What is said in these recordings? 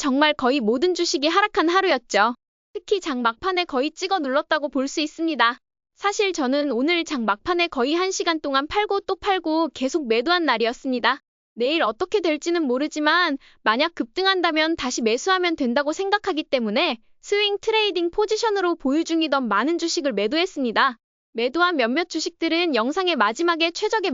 정말 거의 모든 주식이 하락한 하루였죠. 특히 장 막판에 거의 찍어 눌렀다고 볼 수 있습니다. 사실 저는 오늘 장 막판에 거의 1시간 동안 팔고 또 팔고 계속 매도한 날이었습니다. 내일 어떻게 될지는 모르지만 만약 급등한다면 다시 매수하면 된다고 생각하기 때문에 스윙 트레이딩 포지션으로 보유 중이던 많은 주식을 매도했습니다. 매도한 몇몇 주식들은 영상의 마지막에 최적의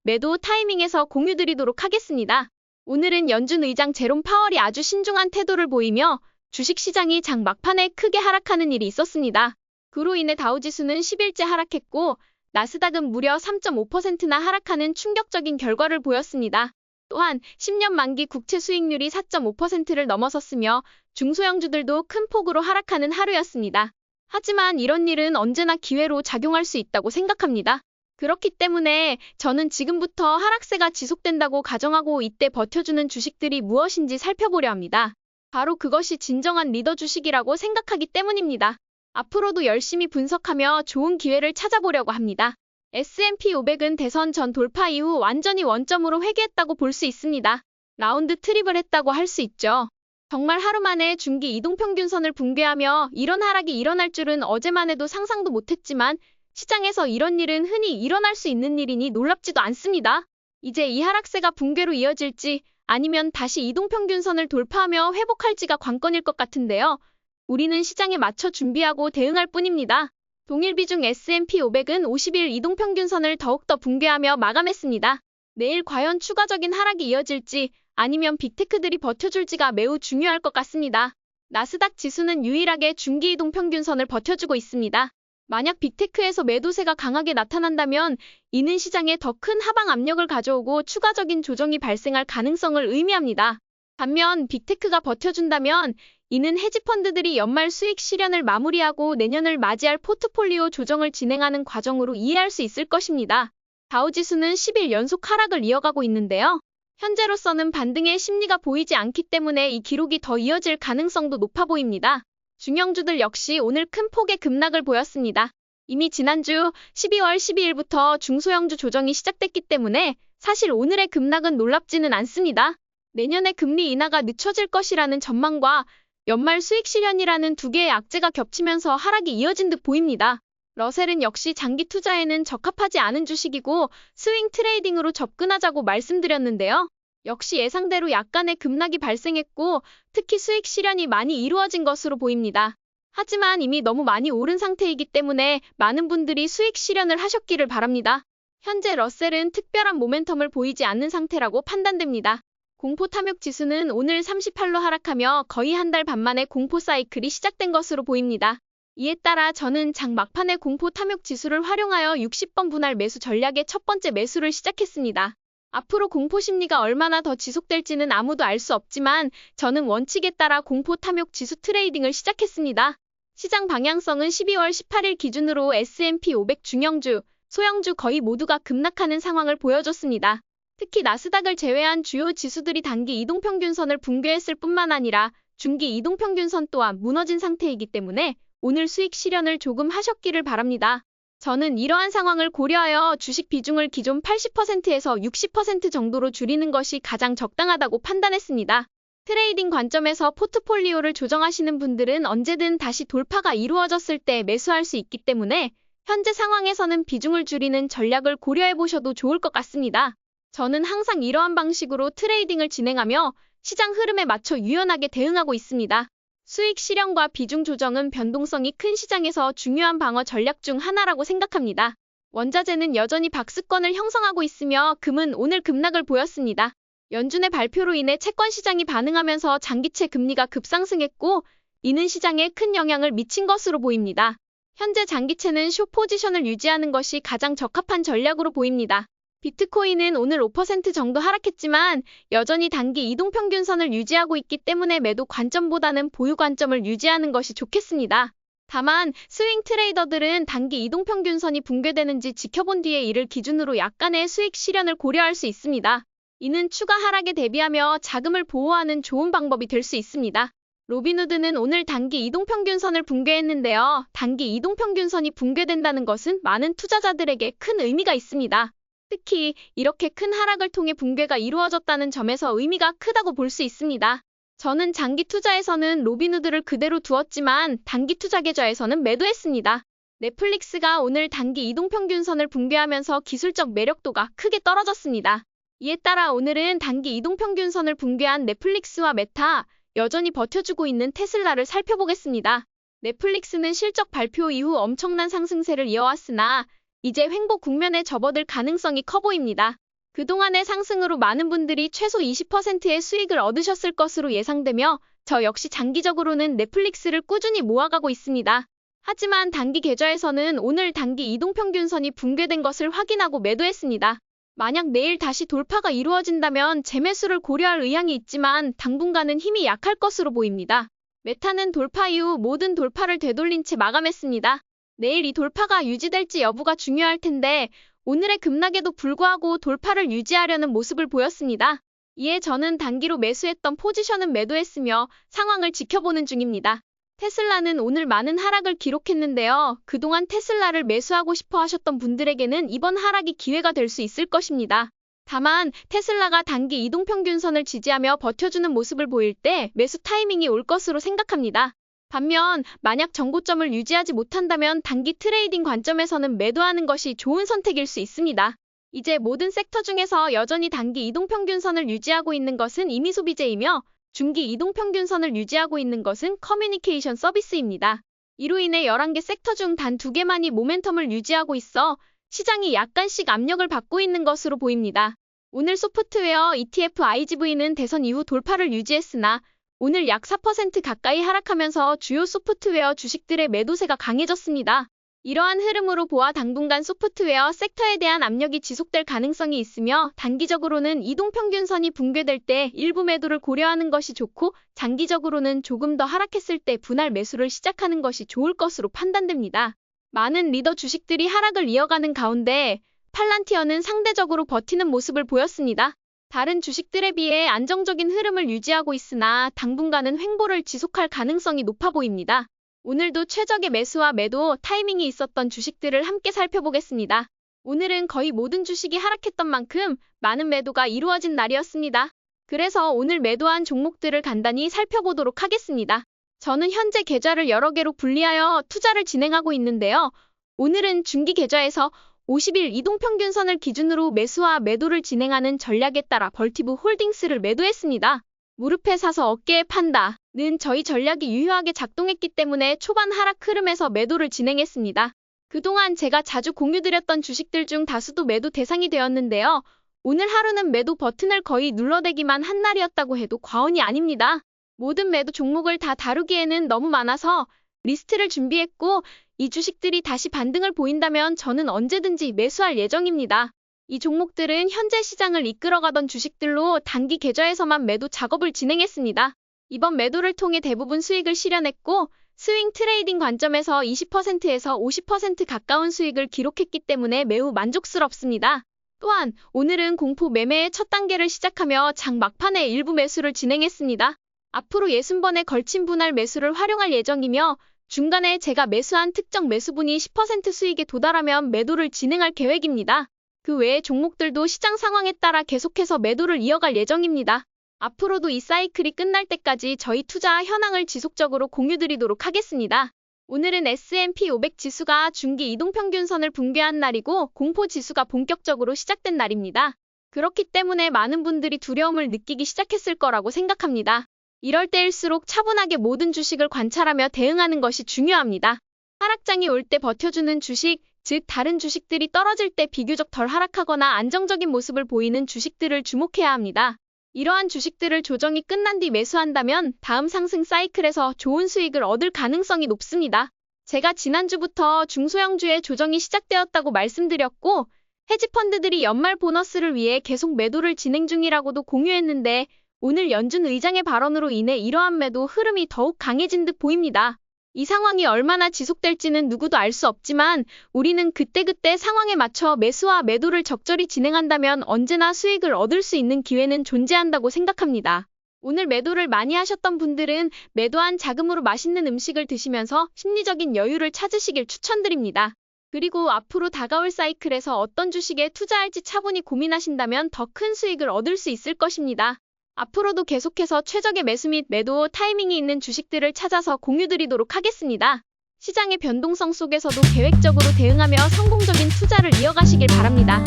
매도 타이밍에서 공유드리도록 하겠습니다. 오늘은 연준 의장 제롬 파월이 아주 신중한 태도를 보이며 주식시장이 장 막판에 크게 하락하는 일이 있었습니다. 그로 인해 다우지수는 10일째 하락했고 나스닥은 무려 3.5%나 하락하는 충격적인 결과를 보였습니다. 또한 10년 만기 국채 수익률이 4.5%를 넘어섰으며 중소형주들도 큰 폭으로 하락하는 하루였습니다. 하지만 이런 일은 언제나 기회로 작용할 수 있다고 생각합니다. 그렇기 때문에 저는 지금부터 하락세가 지속된다고 가정하고 이때 버텨주는 주식들이 무엇인지 살펴보려 합니다. 바로 그것이 진정한 리더 주식이라고 생각하기 때문입니다. 앞으로도 열심히 분석하며 좋은 기회를 찾아보려고 합니다. S&P 500은 대선 전 돌파 이후 완전히 원점으로 회귀했다고 볼 수 있습니다. 라운드 트립을 했다고 할 수 있죠. 정말 하루 만에 중기 이동평균선을 붕괴하며 이런 하락이 일어날 줄은 어제만 해도 상상도 못했지만 시장에서 이런 일은 흔히 일어날 수 있는 일이니 놀랍지도 않습니다. 이제 이 하락세가 붕괴로 이어질지 아니면 다시 이동평균선을 돌파하며 회복할지가 관건일 것 같은데요. 우리는 시장에 맞춰 준비하고 대응할 뿐입니다. 동일 비중 S&P 500은 50일 이동평균선을 더욱더 붕괴하며 마감했습니다. 내일 과연 추가적인 하락이 이어질지 아니면 빅테크들이 버텨줄지가 매우 중요할 것 같습니다. 나스닥 지수는 유일하게 중기 이동평균선을 버텨주고 있습니다. 만약 빅테크에서 매도세가 강하게 나타난다면 이는 시장에 더 큰 하방 압력을 가져오고 추가적인 조정이 발생할 가능성을 의미합니다. 반면 빅테크가 버텨준다면 이는 헤지펀드들이 연말 수익 실현을 마무리하고 내년을 맞이할 포트폴리오 조정을 진행하는 과정으로 이해할 수 있을 것입니다. 다우지수는 10일 연속 하락을 이어가고 있는데요. 현재로서는 반등의 심리가 보이지 않기 때문에 이 기록이 더 이어질 가능성도 높아 보입니다. 중형주들 역시 오늘 큰 폭의 급락을 보였습니다. 이미 지난주 12월 12일부터 중소형주 조정이 시작됐기 때문에 사실 오늘의 급락은 놀랍지는 않습니다. 내년에 금리 인하가 늦춰질 것이라는 전망과 연말 수익 실현이라는 두 개의 악재가 겹치면서 하락이 이어진 듯 보입니다. 러셀은 역시 장기 투자에는 적합하지 않은 주식이고 스윙 트레이딩으로 접근하자고 말씀드렸는데요. 역시 예상대로 약간의 급락이 발생했고 특히 수익 실현이 많이 이루어진 것으로 보입니다. 하지만 이미 너무 많이 오른 상태이기 때문에 많은 분들이 수익 실현을 하셨기를 바랍니다. 현재 러셀은 특별한 모멘텀을 보이지 않는 상태라고 판단됩니다. 공포 탐욕 지수는 오늘 38로 하락하며 거의 한 달 반 만에 공포 사이클이 시작된 것으로 보입니다. 이에 따라 저는 장 막판에 공포 탐욕 지수를 활용하여 60번 분할 매수 전략의 첫 번째 매수를 시작했습니다. 앞으로 공포 심리가 얼마나 더 지속될지는 아무도 알 수 없지만 저는 원칙에 따라 공포 탐욕 지수 트레이딩을 시작했습니다. 시장 방향성은 12월 18일 기준으로 S&P 500 중형주, 소형주 거의 모두가 급락하는 상황을 보여줬습니다. 특히 나스닥을 제외한 주요 지수들이 단기 이동평균선을 붕괴했을 뿐만 아니라 중기 이동평균선 또한 무너진 상태이기 때문에 오늘 수익 실현을 조금 하셨기를 바랍니다. 저는 이러한 상황을 고려하여 주식 비중을 기존 80%에서 60% 정도로 줄이는 것이 가장 적당하다고 판단했습니다. 트레이딩 관점에서 포트폴리오를 조정하시는 분들은 언제든 다시 돌파가 이루어졌을 때 매수할 수 있기 때문에 현재 상황에서는 비중을 줄이는 전략을 고려해보셔도 좋을 것 같습니다. 저는 항상 이러한 방식으로 트레이딩을 진행하며 시장 흐름에 맞춰 유연하게 대응하고 있습니다. 수익 실현과 비중 조정은 변동성이 큰 시장에서 중요한 방어 전략 중 하나라고 생각합니다. 원자재는 여전히 박스권을 형성하고 있으며 금은 오늘 급락을 보였습니다. 연준의 발표로 인해 채권 시장이 반응하면서 장기채 금리가 급상승했고 이는 시장에 큰 영향을 미친 것으로 보입니다. 현재 장기채는 숏 포지션을 유지하는 것이 가장 적합한 전략으로 보입니다. 비트코인은 오늘 5% 정도 하락했지만 여전히 단기 이동평균선을 유지하고 있기 때문에 매도 관점보다는 보유 관점을 유지하는 것이 좋겠습니다. 다만 스윙 트레이더들은 단기 이동평균선이 붕괴되는지 지켜본 뒤에 이를 기준으로 약간의 수익 실현을 고려할 수 있습니다. 이는 추가 하락에 대비하며 자금을 보호하는 좋은 방법이 될 수 있습니다. 로빈후드는 오늘 단기 이동평균선을 붕괴했는데요. 단기 이동평균선이 붕괴된다는 것은 많은 투자자들에게 큰 의미가 있습니다. 특히 이렇게 큰 하락을 통해 붕괴가 이루어졌다는 점에서 의미가 크다고 볼 수 있습니다. 저는 장기 투자에서는 로빈후드를 그대로 두었지만 단기 투자 계좌에서는 매도했습니다. 넷플릭스가 오늘 단기 이동평균선을 붕괴하면서 기술적 매력도가 크게 떨어졌습니다. 이에 따라 오늘은 단기 이동평균선을 붕괴한 넷플릭스와 메타, 여전히 버텨주고 있는 테슬라를 살펴보겠습니다. 넷플릭스는 실적 발표 이후 엄청난 상승세를 이어왔으나 이제 횡보 국면에 접어들 가능성이 커 보입니다. 그동안의 상승으로 많은 분들이 최소 20%의 수익을 얻으셨을 것으로 예상되며 저 역시 장기적으로는 넷플릭스를 꾸준히 모아가고 있습니다. 하지만 단기 계좌에서는 오늘 단기 이동평균선이 붕괴된 것을 확인하고 매도했습니다. 만약 내일 다시 돌파가 이루어진다면 재매수를 고려할 의향이 있지만 당분간은 힘이 약할 것으로 보입니다. 메타는 돌파 이후 모든 돌파를 되돌린 채 마감했습니다. 내일 이 돌파가 유지될지 여부가 중요할 텐데 오늘의 급락에도 불구하고 돌파를 유지하려는 모습을 보였습니다. 이에 저는 단기로 매수했던 포지션은 매도했으며 상황을 지켜보는 중입니다. 테슬라는 오늘 많은 하락을 기록했는데요. 그동안 테슬라를 매수하고 싶어 하셨던 분들에게는 이번 하락이 기회가 될 수 있을 것입니다. 다만 테슬라가 단기 이동평균선을 지지하며 버텨주는 모습을 보일 때 매수 타이밍이 올 것으로 생각합니다. 반면 만약 정고점을 유지하지 못한다면 단기 트레이딩 관점에서는 매도하는 것이 좋은 선택일 수 있습니다. 이제 모든 섹터 중에서 여전히 단기 이동평균선을 유지하고 있는 것은 이미소비재이며 중기 이동평균선을 유지하고 있는 것은 커뮤니케이션 서비스입니다. 이로 인해 11개 섹터 중 단 2개만이 모멘텀을 유지하고 있어 시장이 약간씩 압력을 받고 있는 것으로 보입니다. 오늘 소프트웨어 ETF IGV는 대선 이후 돌파를 유지했으나 오늘 약 4% 가까이 하락하면서 주요 소프트웨어 주식들의 매도세가 강해졌습니다. 이러한 흐름으로 보아 당분간 소프트웨어 섹터에 대한 압력이 지속될 가능성이 있으며 단기적으로는 이동평균선이 붕괴될 때 일부 매도를 고려하는 것이 좋고 장기적으로는 조금 더 하락했을 때 분할 매수를 시작하는 것이 좋을 것으로 판단됩니다. 많은 리더 주식들이 하락을 이어가는 가운데 팔란티어는 상대적으로 버티는 모습을 보였습니다. 다른 주식들에 비해 안정적인 흐름을 유지하고 있으나 당분간은 횡보를 지속할 가능성이 높아 보입니다. 오늘도 최적의 매수와 매도 타이밍이 있었던 주식들을 함께 살펴보겠습니다. 오늘은 거의 모든 주식이 하락했던 만큼 많은 매도가 이루어진 날이었습니다. 그래서 오늘 매도한 종목들을 간단히 살펴보도록 하겠습니다. 저는 현재 계좌를 여러 개로 분리하여 투자를 진행하고 있는데요. 오늘은 중기 계좌에서 50일 이동평균선을 기준으로 매수와 매도를 진행하는 전략에 따라 벌티브 홀딩스를 매도했습니다. 무릎에 사서 어깨에 판다는 저희 전략이 유효하게 작동했기 때문에 초반 하락 흐름에서 매도를 진행했습니다. 그동안 제가 자주 공유드렸던 주식들 중 다수도 매도 대상이 되었는데요. 오늘 하루는 매도 버튼을 거의 눌러대기만 한 날이었다고 해도 과언이 아닙니다. 모든 매도 종목을 다 다루기에는 너무 많아서 리스트를 준비했고 이 주식들이 다시 반등을 보인다면 저는 언제든지 매수할 예정입니다. 이 종목들은 현재 시장을 이끌어가던 주식들로 단기 계좌에서만 매도 작업을 진행했습니다. 이번 매도를 통해 대부분 수익을 실현했고 스윙 트레이딩 관점에서 20%에서 50% 가까운 수익을 기록했기 때문에 매우 만족스럽습니다. 또한 오늘은 공포 매매의 첫 단계를 시작하며 장 막판에 일부 매수를 진행했습니다. 앞으로 60번에 걸친 분할 매수를 활용할 예정이며 중간에 제가 매수한 특정 매수분이 10% 수익에 도달하면 매도를 진행할 계획입니다. 그 외의 종목들도 시장 상황에 따라 계속해서 매도를 이어갈 예정입니다. 앞으로도 이 사이클이 끝날 때까지 저희 투자 현황을 지속적으로 공유드리도록 하겠습니다. 오늘은 S&P 500 지수가 중기 이동평균선을 붕괴한 날이고 공포 지수가 본격적으로 시작된 날입니다. 그렇기 때문에 많은 분들이 두려움을 느끼기 시작했을 거라고 생각합니다. 이럴 때일수록 차분하게 모든 주식을 관찰하며 대응하는 것이 중요합니다. 하락장이 올 때 버텨주는 주식, 즉 다른 주식들이 떨어질 때 비교적 덜 하락하거나 안정적인 모습을 보이는 주식들을 주목해야 합니다. 이러한 주식들을 조정이 끝난 뒤 매수한다면 다음 상승 사이클에서 좋은 수익을 얻을 가능성이 높습니다. 제가 지난주부터 중소형주의 조정이 시작되었다고 말씀드렸고 헤지펀드들이 연말 보너스를 위해 계속 매도를 진행 중이라고도 공유했는데 오늘 연준 의장의 발언으로 인해 이러한 매도 흐름이 더욱 강해진 듯 보입니다. 이 상황이 얼마나 지속될지는 누구도 알 수 없지만 우리는 그때그때 상황에 맞춰 매수와 매도를 적절히 진행한다면 언제나 수익을 얻을 수 있는 기회는 존재한다고 생각합니다. 오늘 매도를 많이 하셨던 분들은 매도한 자금으로 맛있는 음식을 드시면서 심리적인 여유를 찾으시길 추천드립니다. 그리고 앞으로 다가올 사이클에서 어떤 주식에 투자할지 차분히 고민하신다면 더 큰 수익을 얻을 수 있을 것입니다. 앞으로도 계속해서 최적의 매수 및 매도 타이밍이 있는 주식들을 찾아서 공유드리도록 하겠습니다. 시장의 변동성 속에서도 계획적으로 대응하며 성공적인 투자를 이어가시길 바랍니다.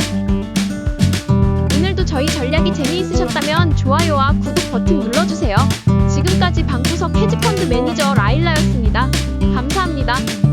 오늘도 저희 전략이 재미있으셨다면 좋아요와 구독 버튼 눌러주세요. 지금까지 방구석 헤지펀드 매니저 라일라였습니다. 감사합니다.